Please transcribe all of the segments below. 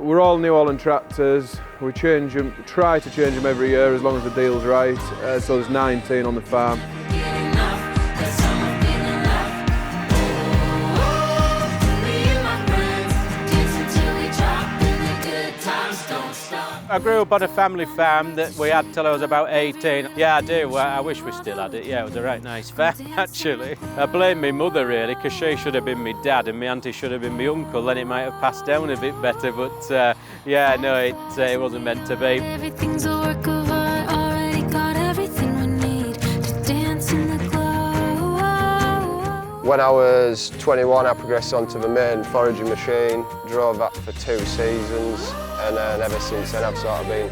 we're all New Holland tractors. We change them, try to change them every year as long as the deal's right. So there's 19 on the farm. I grew up on a family farm that we had till I was about 18. Yeah, I do. I wish we still had it. Yeah, it was a right nice farm, actually. I blame my mother, really, because she should have been my dad and my auntie should have been my uncle. Then it might have passed down a bit better, but yeah, no, it wasn't meant to be. Everything's a work of art, already got everything we need to dance in the glow. When I was 21, I progressed onto the main foraging machine, drove that for 2 seasons. And then ever since then I've sort of been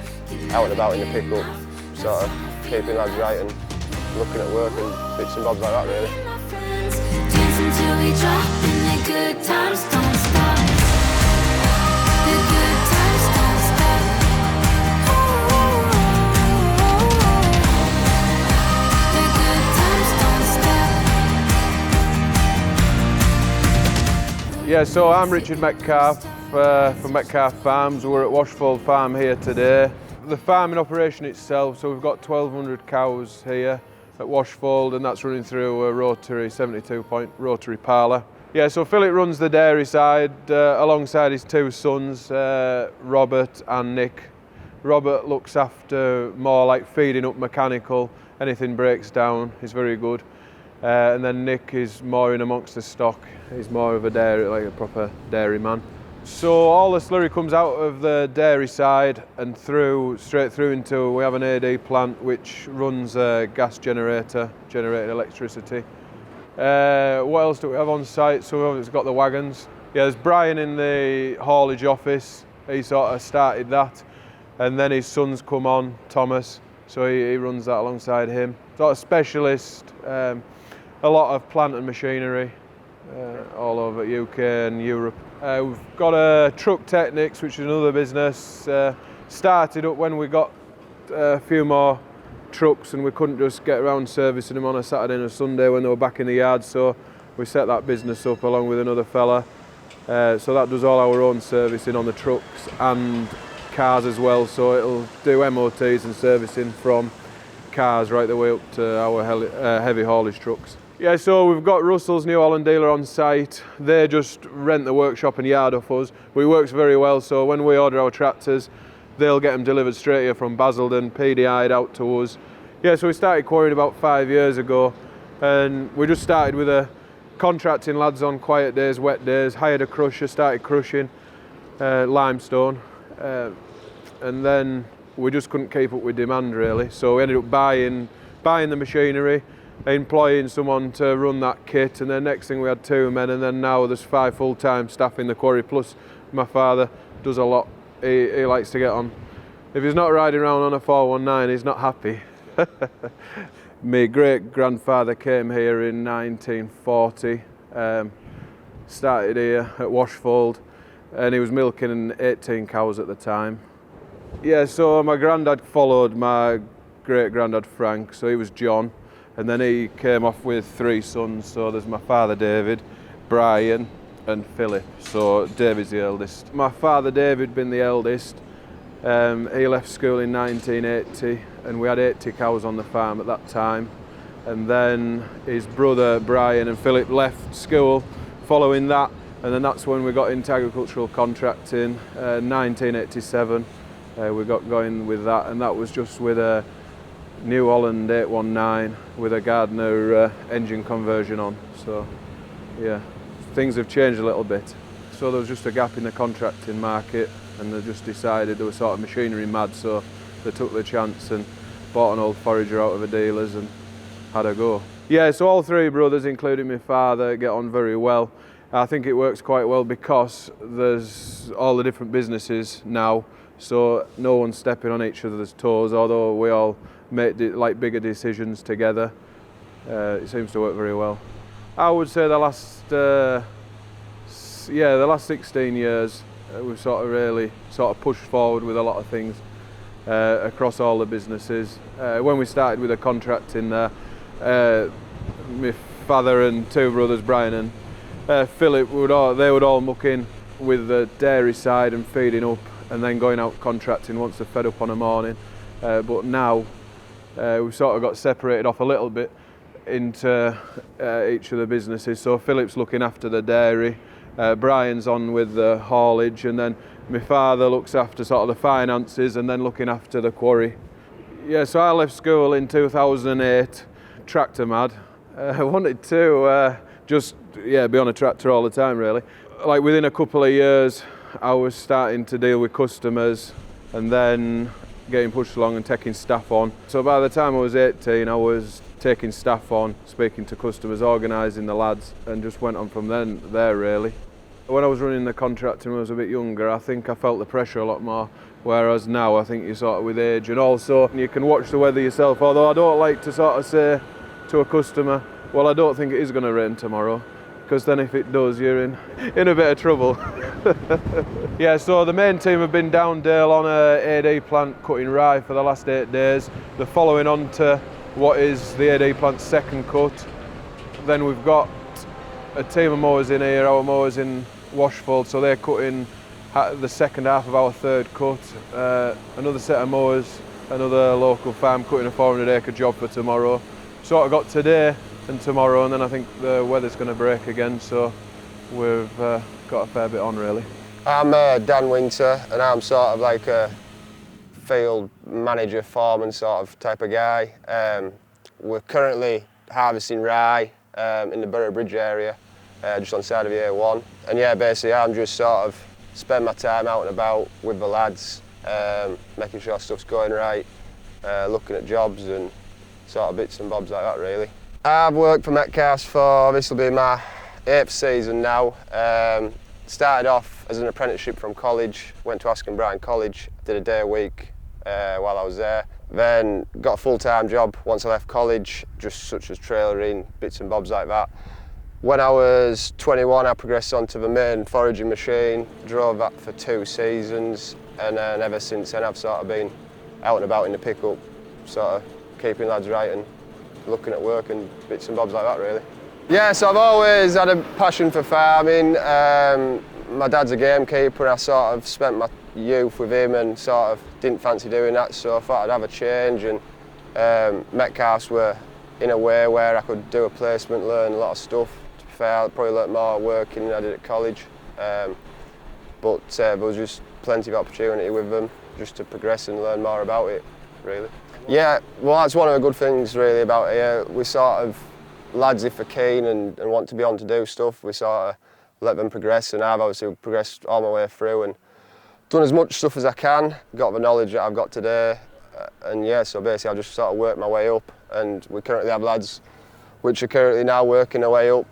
out and about in the pickup, sort of keeping lads right and looking at work and bits and bobs like that really. Dancing till we drop and the good times don't stop. The good times don't stop. The good times don't stop. Yeah, so I'm Richard Metcalfe. From Metcalfe Farms. We're at Washfold Farm here today. The farming operation itself, so we've got 1,200 cows here at Washfold, and that's running through a rotary 72-point rotary parlour. Yeah, so Philip runs the dairy side alongside his 2 sons, Robert and Nick. Robert looks after more like feeding up mechanical, anything breaks down, he's very good. And then Nick is more in amongst the stock, he's more of a dairy, like a proper dairy man. So all the slurry comes out of the dairy side and straight through into, we have an AD plant which runs a gas generated electricity. What else do we have on site? So we've got the wagons. Yeah, there's Brian in the haulage office, he sort of started that. And then his son's come on, Thomas, so he runs that alongside him. Sort of specialist, a lot of plant and machinery all over UK and Europe. We've got a Truck Technics, which is another business. Started up when we got a few more trucks and we couldn't just get around servicing them on a Saturday and a Sunday when they were back in the yard, so we set that business up along with another fella. So that does all our own servicing on the trucks and cars as well, so it'll do MOTs and servicing from cars right the way up to our heavy haulage trucks. Yeah, so we've got Russell's New Holland dealer on site. They just rent the workshop and yard off us. It works very well, so when we order our tractors, they'll get them delivered straight here from Basildon, PDI'd out to us. Yeah, so we started quarrying about 5 years ago, and we just started with contracting lads on quiet days, wet days, hired a crusher, started crushing limestone, and then we just couldn't keep up with demand really, so we ended up buying the machinery, employing someone to run that kit, and then next thing we had 2 men, and then now there's 5 full-time staff in the quarry, plus my father does a lot. He likes to get on. If he's not riding around on a 419, he's not happy. My great-grandfather came here in 1940, started here at Washfold, and he was milking 18 cows at the time. Yeah, so my granddad followed my great-granddad Frank, so he was John. And then he came off with 3 sons, so there's my father David, Brian and Philip, so David's the eldest. My father David being the eldest, he left school in 1980 and we had 80 cows on the farm at that time. And then his brother Brian and Philip left school following that, and then that's when we got into agricultural contracting, 1987 we got going with that, and that was just with a New Holland 819 with a Gardner engine conversion on. So yeah, things have changed a little bit. So there was just a gap in the contracting market, and they just decided they were sort of machinery mad, so they took the chance and bought an old forager out of the dealers and had a go. Yeah, so all 3 brothers, including my father, get on very well. I think it works quite well because there's all the different businesses now, so no one's stepping on each other's toes, although we all make like bigger decisions together. It seems to work very well. I would say the last 16 years we've sort of really pushed forward with a lot of things across all the businesses. When we started with the contracting there, my father and 2 brothers, Brian and Philip, they would all muck in with the dairy side and feeding up and then going out contracting once they're fed up on a morning. But now we've sort of got separated off a little bit into each of the businesses. So Philip's looking after the dairy, Brian's on with the haulage, and then my father looks after sort of the finances and then looking after the quarry. Yeah, so I left school in 2008, tractor mad. I wanted to be on a tractor all the time really. Like within a couple of years I was starting to deal with customers and then getting pushed along and taking staff on. So by the time I was 18 I was taking staff on, speaking to customers, organising the lads, and just went on from there really. When I was running the contractor when I was a bit younger, I think I felt the pressure a lot more, whereas now I think you sort of with age, and also you can watch the weather yourself, although I don't like to sort of say to a customer, well I don't think it is going to rain tomorrow, because then if it does you're in a bit of trouble. Yeah, so the main team have been down Dale on a AD plant cutting rye for the last 8 days. They're following on to what is the AD plant's second cut. Then we've got a team of mowers in here, our mowers in Washfold, so they're cutting the second half of our third cut. Another set of mowers, another local farm cutting a 400-acre job for tomorrow. Sort of got today and tomorrow, and then I think the weather's going to break again, so we've got a fair bit on really. I'm Dan Winter, and I'm sort of like a field manager, foreman sort of type of guy. We're currently harvesting rye in the Borough Bridge area, just on the side of the A1. And yeah, basically I'm just sort of spend my time out and about with the lads, making sure stuff's going right, looking at jobs and sort of bits and bobs like that really. I've worked for Metcalfe for, this will be my 8th season now. Started off as an apprenticeship from college, went to Askham Brighton College, did a day a week while I was there. Then got a full-time job once I left college, just such as trailering, bits and bobs like that. When I was 21, I progressed onto the main foraging machine, drove that for 2 seasons, and then ever since then I've sort of been out and about in the pickup, sort of keeping lads right and looking at work and bits and bobs like that really. Yeah, so I've always had a passion for farming. My dad's a gamekeeper, and I sort of spent my youth with him and sort of didn't fancy doing that, so I thought I'd have a change, and Metcalfe's were in a way where I could do a placement, learn a lot of stuff. To be fair, I probably learnt more working than I did at college, but there was just plenty of opportunity with them just to progress and learn more about it, really. Yeah, well that's one of the good things really about here. We sort of, lads if they're keen and want to be on to do stuff, we sort of let them progress, and I've obviously progressed all my way through and done as much stuff as I can, got the knowledge that I've got today, and yeah, so basically I've just sort of worked my way up, and we currently have lads which are currently now working their way up,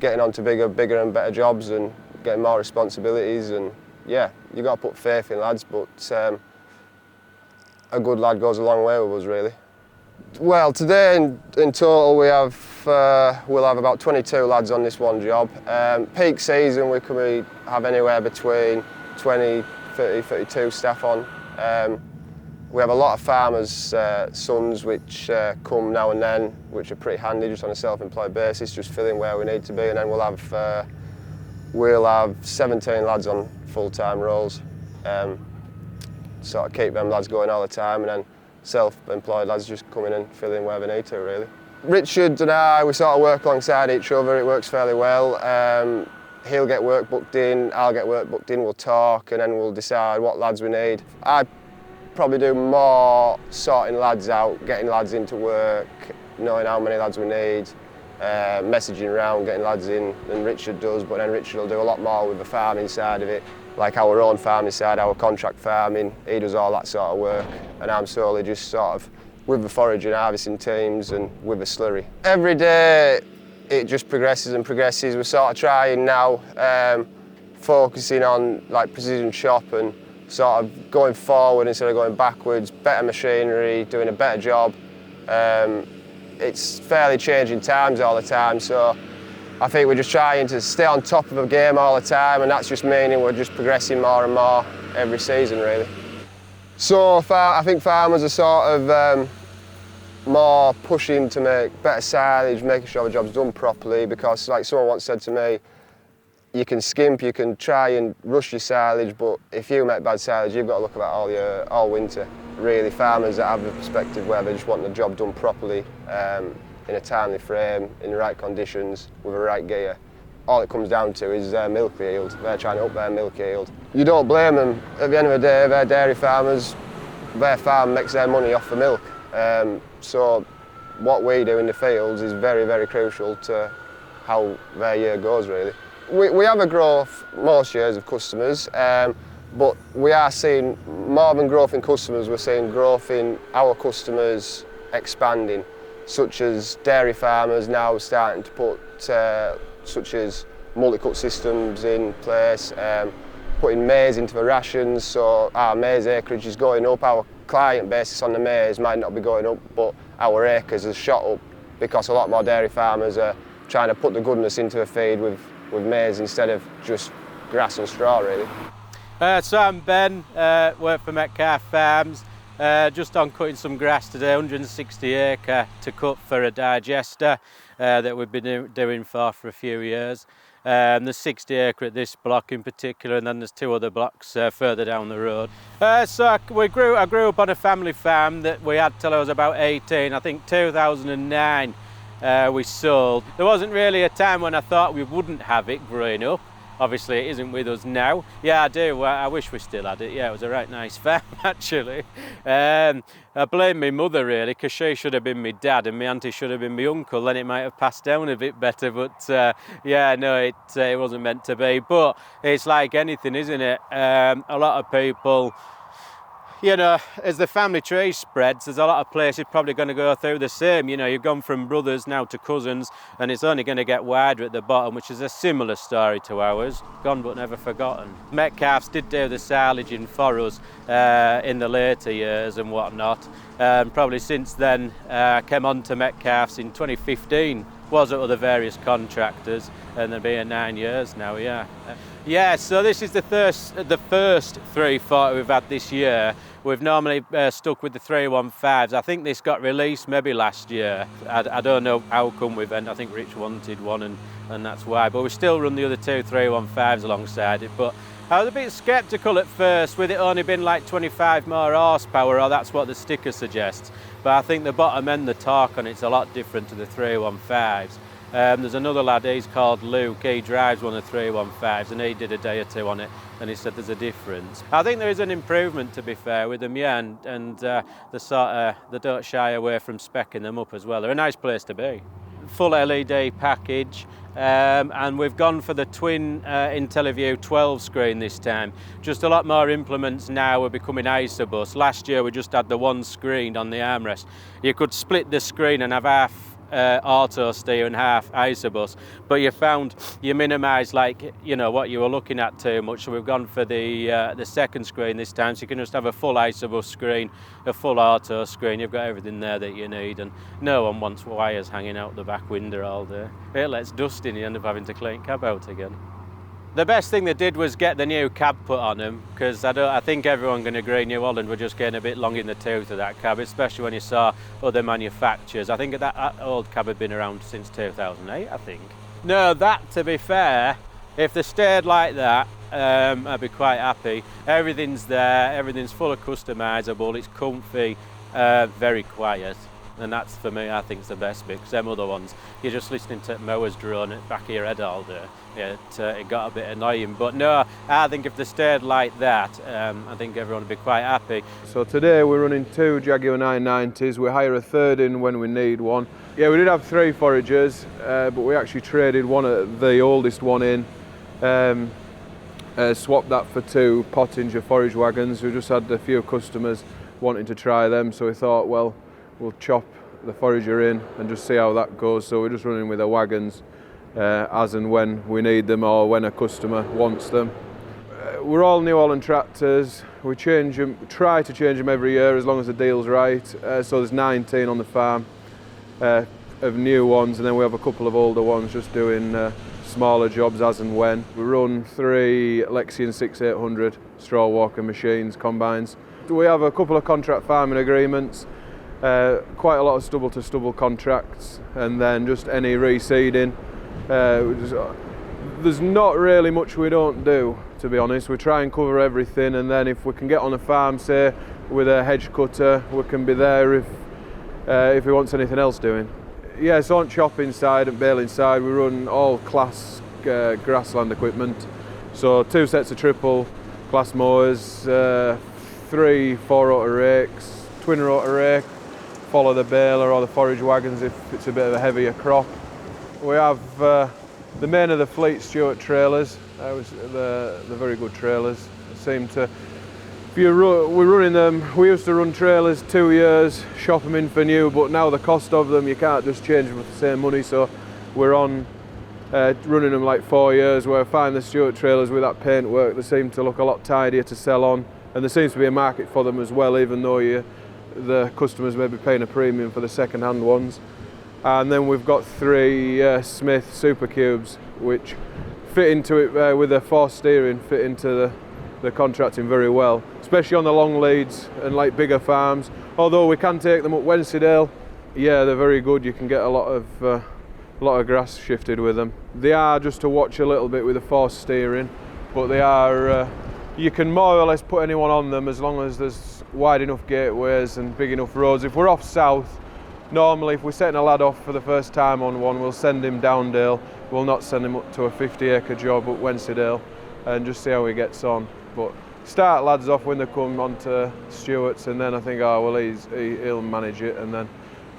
getting on to bigger and better jobs and getting more responsibilities, and yeah, you've got to put faith in lads, but a good lad goes a long way with us really. Well, today in total we'll have about 22 lads on this one job. Peak season we can have anywhere between 20, 30, 32 staff on. We have a lot of farmers' sons which come now and then, which are pretty handy just on a self-employed basis, just filling where we need to be, and then we'll have 17 lads on full-time roles. Sort of keep them lads going all the time, and then self-employed lads just come in and fill in where they need to really. Richard and I, we sort of work alongside each other, it works fairly well. He'll get work booked in, I'll get work booked in, we'll talk and then we'll decide what lads we need. I probably do more sorting lads out, getting lads into work, knowing how many lads we need, messaging around, getting lads in than Richard does, but then Richard will do a lot more with the farming side of it, like our own farming side, our contract farming. He does all that sort of work, and I'm solely just sort of with the foraging harvesting teams and with the slurry. Every day it just progresses and progresses. We're sort of trying now, focusing on like precision shop and sort of going forward instead of going backwards, better machinery, doing a better job. It's fairly changing times all the time, so I think we're just trying to stay on top of the game all the time, and that's just meaning we're just progressing more and more every season really. So I think farmers are sort of more pushing to make better silage, making sure the job's done properly, because like someone once said to me, You can skimp, you can try and rush your silage, but if you make bad silage, you've got to look at that all winter. Really, farmers that have the perspective where they just want the job done properly, in a timely frame, in the right conditions, with the right gear. All it comes down to is their milk yield. They're trying to up their milk yield. You don't blame them. At the end of the day, they're dairy farmers. Their farm makes their money off the milk. So what we do in the fields is very, very crucial to how their year goes, really. We have a growth most years of customers, but we are seeing more than growth in customers, we're seeing growth in our customers expanding, such as dairy farmers now starting to put such as multi-cut systems in place, putting maize into the rations, so our maize acreage is going up. Our client basis on the maize might not be going up, but our acres has shot up because a lot more dairy farmers are trying to put the goodness into the feed with maize instead of just grass and straw, really. So I'm Ben, work for Metcalfe Farms. Just on cutting some grass today, 160 acre to cut for a digester that we've been doing for a few years. There's 60 acre at this block in particular, and then there's 2 other blocks further down the road. So I grew up on a family farm that we had till I was about 18. I think 2009 we sold. There wasn't really a time when I thought we wouldn't have it growing up. Obviously it isn't with us now. Yeah, I do. I wish we still had it. Yeah, it was a right nice farm actually. I blame my mother really, because she should have been my dad and my auntie should have been my uncle. Then it might have passed down a bit better. But yeah, no, it wasn't meant to be. But it's like anything, isn't it? A lot of people, you know, as the family tree spreads, there's a lot of places probably going to go through the same. You know, you've gone from brothers now to cousins, and it's only going to get wider at the bottom, which is a similar story to ours. Gone but never forgotten. Metcalfe's did do the silaging for us in the later years and whatnot. Probably since then, I came on to Metcalfe's in 2015. Was at other various contractors, and they've been 9 years now, yeah. Yeah, so this is the first 340 we've had this year. We've normally stuck with the 315s. I think this got released maybe last year. I don't know how come we've ended. I think Rich wanted one and that's why. But we still run the other 2 315s alongside it. But I was a bit sceptical at first with it only been like 25 more horsepower, or that's what the sticker suggests. But I think the bottom end, the torque on it's a lot different to the 315s. There's another lad, he's called Luke, he drives one of the 315s and he did a day or 2 on it and he said there's a difference. I think there is an improvement, to be fair, with them, yeah, and they don't shy away from speccing them up as well. They're a nice place to be. Full LED package, and we've gone for the twin IntelliView 12 screen this time. Just a lot more implements now are becoming isobus. Last year we just had the 1 screen on the armrest. You could split the screen and have half auto steer and half isobus, but you found you minimise, like, you know, what you were looking at too much. So we've gone for the second screen this time, so you can just have a full isobus screen, a full auto screen. You've got everything there that you need, and no one wants wires hanging out the back window all day. It lets dust in, you end up having to clean cab out again. The best thing they did was get the new cab put on them, because I think everyone can agree New Holland were just getting a bit long in the tooth of that cab, especially when you saw other manufacturers. I think that old cab had been around since 2008, I think. No, that, to be fair, if they stayed like that, I'd be quite happy. Everything's there, everything's full of customisable, it's comfy, very quiet. And that's, for me, I think, is the best bit, because them other ones, you're just listening to mowers drone at the back of your head all day. Yeah, it got a bit annoying. But no, I think if they stayed like that, I think everyone would be quite happy. So today we're running 2 Jaguar 990s. We hire a third in when we need one. Yeah, we did have 3 foragers, but we actually traded the oldest one in, swapped that for 2 Pottinger forage wagons. We just had a few customers wanting to try them, so we thought, well, we'll chop the forager in and just see how that goes. So we're just running with the wagons as and when we need them, or when a customer wants them. We're all New Holland tractors. We change them, try to change them every year as long as the deal's right. So there's 19 on the farm of new ones, and then we have a couple of older ones just doing smaller jobs as and when. We run 3 Lexion 6800 straw walker machines, combines. We have a couple of contract farming agreements. Quite a lot of stubble to stubble contracts, and then just any reseeding. There's not really much we don't do, to be honest. We try and cover everything, and then if we can get on a farm, say, with a hedge cutter, we can be there if he wants anything else doing. Yeah, so on chopping side and baling side, we run all Claas grassland equipment. So 2 sets of triple Claas mowers, 3 4-rotor rakes, twin rotor rake, follow the baler or the forage wagons if it's a bit of a heavier crop. We have the main of the fleet Stewart trailers. They're very good trailers. They seem to, we're running them. We used to run trailers 2 years, shop them in for new, but now the cost of them, you can't just change them for the same money. So we're on running them like 4 years, where I find the Stewart trailers with that paint work, they seem to look a lot tidier to sell on, and there seems to be a market for them as well, even though the customers may be paying a premium for the second-hand ones. And then we've got 3 Smith Super Cubes, which fit into it with the force steering, fit into the contracting very well, especially on the long leads and like bigger farms. Although we can take them up Wensleydale, yeah, they're very good. You can get a lot of grass shifted with them. They are just to watch a little bit with the force steering, but they are, you can more or less put anyone on them as long as there's wide enough gateways and big enough roads. If we're off south, normally if we're setting a lad off for the first time on one, we'll send him down Dale. We'll not send him up to a 50-acre job up Wensleydale and just see how he gets on. But start lads off when they come onto Stewart's, and then I think, oh well, he'll manage it, and then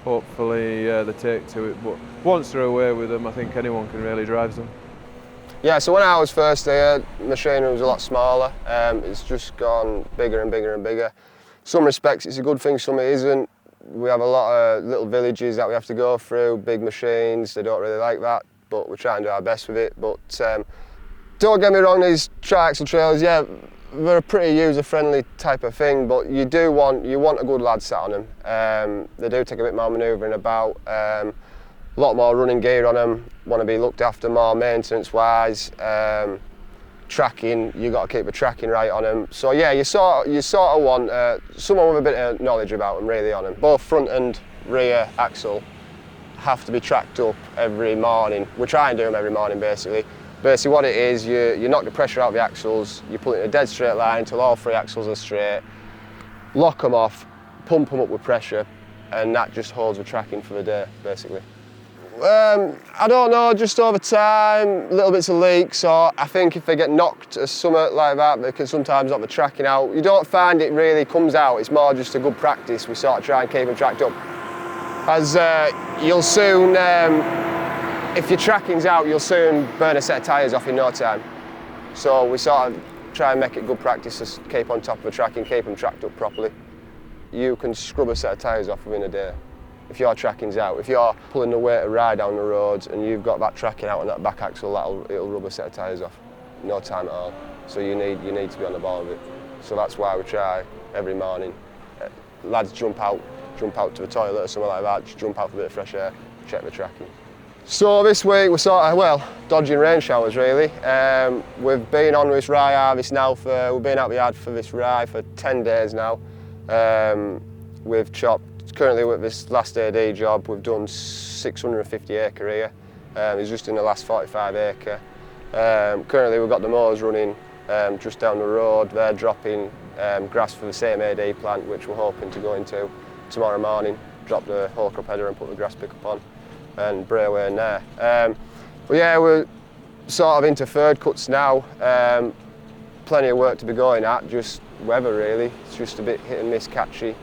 hopefully they take to it. But once they're away with them, I think anyone can really drive them. Yeah, so when I was first here, machinery was a lot smaller. It's just gone bigger and bigger and bigger. Some respects it's a good thing, some it isn't. We have a lot of little villages that we have to go through, big machines, they don't really like that, but we try and do our best with it. But don't get me wrong, these triaxle trailers, yeah, they're a pretty user-friendly type of thing, but you want a good lad sat on them. They do take a bit more manoeuvring about, a lot more running gear on them, want to be looked after more maintenance-wise. Tracking, you got to keep the tracking right on them. So yeah, you sort of want someone with a bit of knowledge about them really on them. Both front and rear axle have to be tracked up every morning. We try and do them every morning basically. Basically what it is, you knock the pressure out of the axles, you put it in a dead straight line until all 3 axles are straight, lock them off, pump them up with pressure, and that just holds the tracking for the day basically. I don't know, just over time, little bits of leaks, or I think if they get knocked or something like that, they can sometimes knock the tracking out. You don't find it really comes out, it's more just a good practice. We sort of try and keep them tracked up. As you'll soon, if your tracking's out, you'll soon burn a set of tyres off in no time. So we sort of try and make it good practice to keep on top of the tracking, keep them tracked up properly. You can scrub a set of tyres off within a day. If your tracking's out, if you're pulling the weight of rye down the roads and you've got that tracking out on that back axle, it'll rub a set of tyres off, no time at all. So you need to be on the ball with it. So that's why we try every morning. Lads jump out to the toilet or something like that, just jump out for a bit of fresh air, check the tracking. So this week we're sort of, well, dodging rain showers really. We've been on with this rye harvest now we've been out the yard for this rye for 10 days now. We've chopped, currently with this last AD job, we've done 650 acre here. It's just in the last 45 acre. Currently we've got the mowers running just down the road. They're dropping grass for the same AD plant, which we're hoping to go into tomorrow morning. Drop the whole crop header and put the grass pickup on and bray away in there. But yeah, we're sort of into third cuts now. Plenty of work to be going at, just weather really. It's just a bit hit and miss catchy.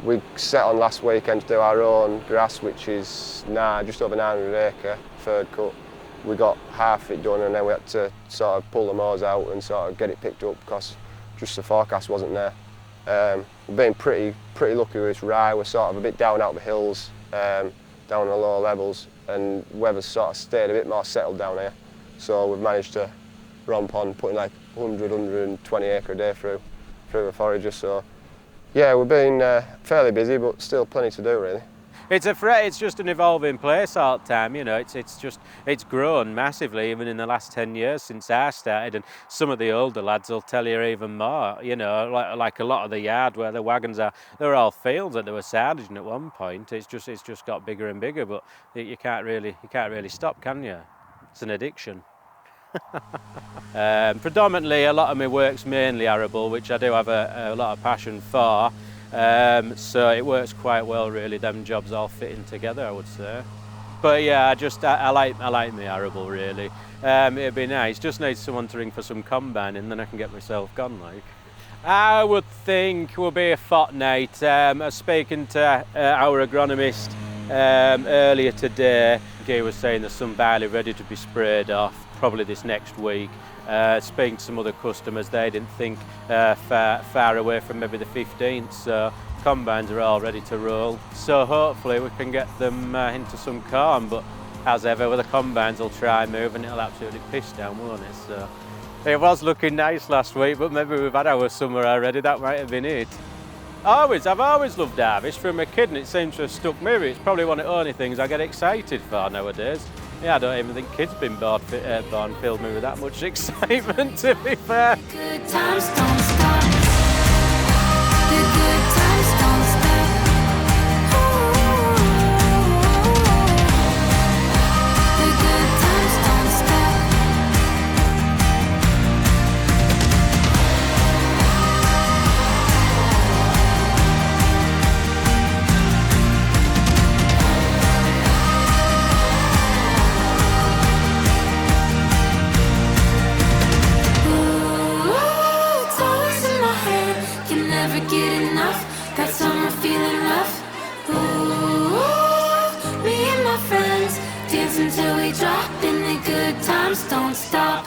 We set on last weekend to do our own grass, which is just over 900 acre, third cut. We got half it done and then we had to sort of pull the mows out and sort of get it picked up because just the forecast wasn't there. We've been pretty lucky with this rye. We're sort of a bit down out the hills, down the lower levels, and weather's sort of stayed a bit more settled down here. So we've managed to romp on putting like 100, 120 acre a day through the forager. So yeah, we've been fairly busy, but still plenty to do really. It's just an evolving place all the time, you know. It's grown massively even in the last 10 years since I started, and some of the older lads will tell you even more. You know, like a lot of the yard where the wagons are, they're all fields that they were silaging at one point. It's just got bigger and bigger, but you can't really stop, can you? It's an addiction. Predominantly, a lot of my work's mainly arable, which I do have a lot of passion for. So it works quite well, really. Them jobs all fitting together, I would say. But yeah, I like my arable, really. It'd be nice. Just need someone to ring for some combine, and then I can get myself gone, like. I would think it will be a fortnight. I was speaking to our agronomist earlier today. He was saying there's some barley ready to be sprayed off, probably this next week. Speaking to some other customers, they didn't think far away from maybe the 15th, so combines are all ready to roll. So hopefully we can get them into some corn, but as ever with the combines, I'll try move and it'll absolutely piss down, won't it? So it was looking nice last week, but maybe we've had our summer already, that might have been it. I've always loved harvest from a kid, and it seems to have stuck me. It's probably one of the only things I get excited for nowadays. Yeah, I don't even think kids been born filled me with that much excitement, to be fair. Good times don't stop. The good times don't stop. The good times don't stop. It's always in my head, can never get enough. That summer feeling rough. Ooh, me and my friends dancing till we drop, and the good times don't stop.